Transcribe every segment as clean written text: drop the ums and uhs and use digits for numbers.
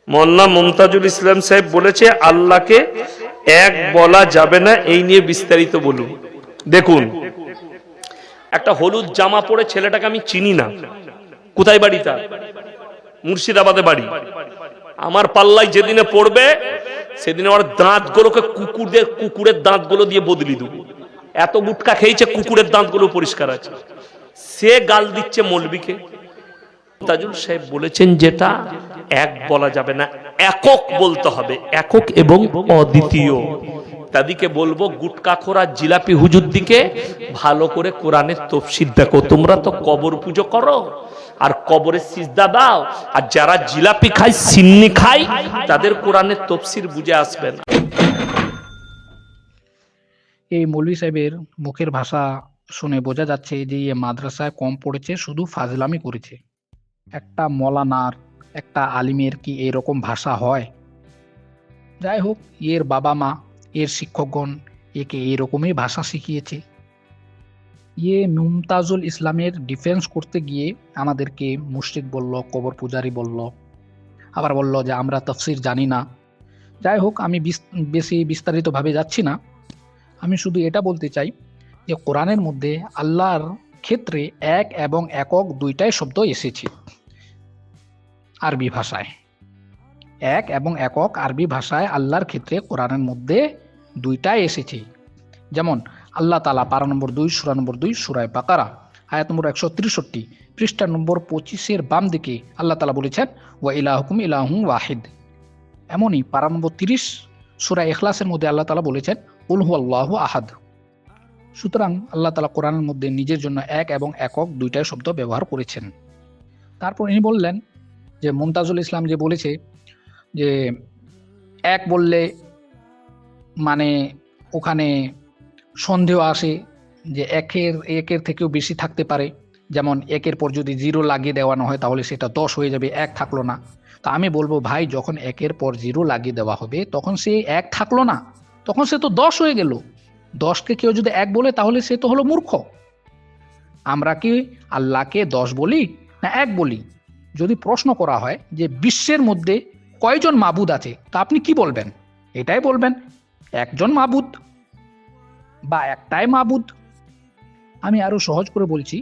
মোল্লা মুমতাজুল ইসলাম সাহেব বলেছে আল্লাহকে এক বলা যাবে না, এই নিয়ে বিস্তারিত বলুন। দেখুন, একটা হলুদ জামা পরে ছেলেটাকে আমি চিনি না, কোথায় বাড়ি তার? মুর্শিদাবাদে বাড়ি। আমার পাল্লায় যেদিনে পড়বে সেদিনে আমার দাঁতগুলোকে কুকুরের দাঁতগুলো দিয়ে বদলি দেবো। এত গুটকা খেয়েছে, কুকুরের দাঁতগুলো পরিষ্কার আছে। সে গাল দিচ্ছে মৌলবীকে। তাজুল সাহেব বলেছেন যেটা এক বলা যাবে না, একক বলতে হবে, একক এবং অদ্বিতীয়। তাদেরকে বলবো গুটকাখোর আর জিলাপি হুজুর দিকে ভালো করে কোরআনের তফসির দেখো। তোমরা তো কবর পুজো করো আর কবরের সিজদা দাও, আর যারা জিলাপি খায়, সিন্নি খায়, তাদের কোরআনের তফসির বুঝে আসবে না। এই মৌলভী সাহেবের মুখের ভাষা শুনে বোঝা যাচ্ছে যে এ মাদ্রাসায় কম পড়েছে, শুধু ফাজলামি করেছে। একটা মলানার, একটা আলিমের কি এরকম ভাষা হয়? যাই হোক, এর বাবা মা, এর শিক্ষকগণ একে এরকমই ভাষা শিখিয়েছে। মুমতাজুল ইসলামের ডিফেন্স করতে গিয়ে আমাদেরকে মুশরিক বলল, কবর পূজারি বলল, আবার বলল যে আমরা তাফসীর জানি না। যাই হোক, আমি বেশি বিস্তারিতভাবে যাচ্ছি না। আমি শুধু এটা বলতে চাই যে কোরআনের মধ্যে আল্লাহর ক্ষেত্রে এক এবং একক দুইটাই শব্দ এসেছে আরবি ভাষায়। এক এবং একক আরবি ভাষায় আল্লাহর ক্ষেত্রে কোরআনের মধ্যে দুইটাই এসেছে। যেমন আল্লাহ তাআলা পারা নম্বর 2 সূরা নম্বর 2 সূরা বাকারা আয়াত নম্বর 163 পৃষ্ঠা নম্বর 25 বাম দিকে আল্লাহ তাআলা বলেছেন ওয়া ইলাহুকুম ইলাহুন ওয়াহিদ। এমনই পারা নম্বর 30 সূরা ইখলাসের মধ্যে আল্লাহ তাআলা বলেছেন কুল হুয়াল্লাহু আহাদ। সুতরাং আল্লাহ তাআলা কোরআনের মধ্যে নিজের জন্য এক এবং একক দুইটাই শব্দ ব্যবহার করেছেন। তারপর ইনি বললেন যে মুমতাজুল ইসলাম যে বলেছে যে এক বললে মানে ওখানে সন্দেহ আসে যে একের থেকেও বেশি থাকতে পারে। যেমন একের পর যদি 0 লাগিয়ে দেওয়ানো হয় তাহলে সেটা 10 হয়ে যাবে, 1 থাকলো না। তা আমি বলবো ভাই, যখন একের পর 0 লাগিয়ে দেওয়া হবে তখন সে 1 থাকলো না, তখন সে তো 10 হয়ে গেল। 10কে কেউ যদি 1 বলে তাহলে সে তো হলো মূর্খ। আমরা কি আল্লাহকে 10 বলি না 1 বলি? যদি প্রশ্ন করা হয় যে বিশ্বের মধ্যে কয়জন মাবুদ আছে, তা আপনি কি বলবেন? এটাই বলবেন, একজন মাবুদ বা একটাই মাবুদ। আমি আরো সহজ করে বলছি,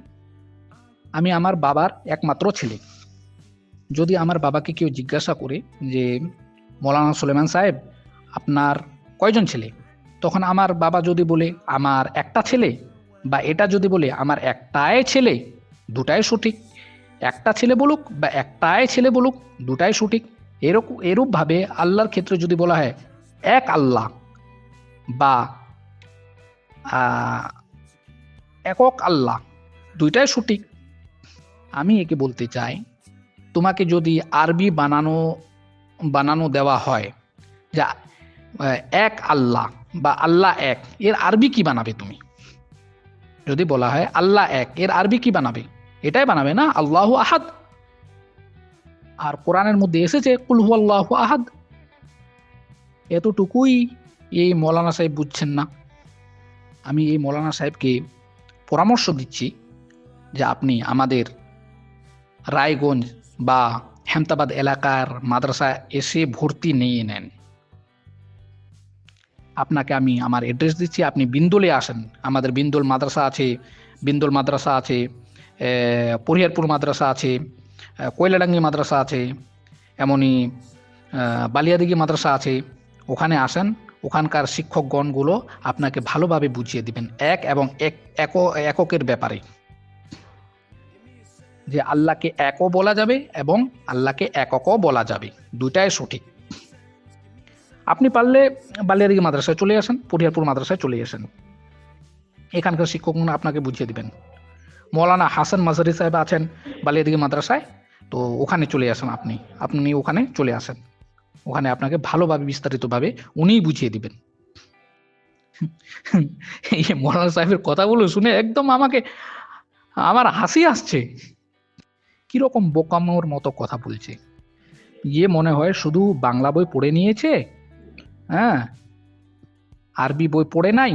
আমি আমার বাবার একমাত্র ছেলে। যদি আমার বাবাকে কেউ জিজ্ঞাসা করে যে মৌলানা সুলেমান সাহেব আপনার কয়জন ছেলে, তখন আমার বাবা যদি বলে আমার একটা ছেলে, বা এটা যদি বলে আমার একটাই ছেলে, দুটাই সঠিক। একটা ছেলে বলুক বা একটাই ছেলে বলুক, দুটাই সঠিক। এরূপভাবে আল্লাহর ক্ষেত্রে যদি বলা হয় এক আল্লাহ বা একক আল্লাহ, দুইটাই সঠিক। আমি একে বলতে চাই, তোমাকে যদি আরবি বানানো দেওয়া হয় যা এক আল্লাহ বা আল্লাহ এক, এর আরবি কি বানাবে তুমি? যদি বলা হয় আল্লাহ এক, এর আরবি কি বানাবে? এটাই বানাবে না, আল্লাহু আহাদ। আর কোরআনের মধ্যে এসেছে কুল হুয়াল্লাহু আহাদ। এতটুকুই এই মৌলানা সাহেব বুঝছেন না। আমি এই মৌলানা সাহেবকে পরামর্শ দিচ্ছি যে আপনি আমাদের রায়গঞ্জ বা হেমতাবাদ এলাকার মাদ্রাসা এসে ভর্তি নিয়ে নেন। আপনাকে আমি আমার অ্যাড্রেস দিচ্ছি, আপনি বিন্দুলে আসেন। আমাদের বিন্দুল মাদ্রাসা আছে, পরিহারপুর মাদ্রাসা আছে, কয়লাডাঙ্গি মাদ্রাসা আছে, এমনই বালিয়াদিঘি মাদ্রাসা আছে। ওখানে আসেন, ওখানকার শিক্ষকগণগুলো আপনাকে ভালোভাবে বুঝিয়ে দিবেন এক এবং এককের ব্যাপারে, যে আল্লাহকে একও বলা যাবে এবং আল্লাহকে এককও বলা যাবে, দুইটাই সঠিক। আপনি পারলে বালিয়াদিঘি মাদ্রাসায় চলে আসেন, পরিহারপুর মাদ্রাসায় চলে আসেন, এখানকার শিক্ষকগণ আপনাকে বুঝিয়ে দিবেন। মৌলানা হাসান মাজারি সাহেব আছেন বালিয়াদিঘি মাদ্রাসায়, তো ওখানে চলে আসেন। আপনি ওখানে চলে আসেন, ওখানে আপনাকে ভালোভাবে বিস্তারিতভাবে উনিই বুঝিয়ে দিবেন। এই মৌলানা সাহেবের কথাগুলো শুনে একদম আমার হাসি আসছে। কিরকম বোকামোর মতো কথা বলছে। মনে হয় শুধু বাংলা বই পড়ে নিয়েছে, হ্যাঁ, আরবি বই পড়ে নাই।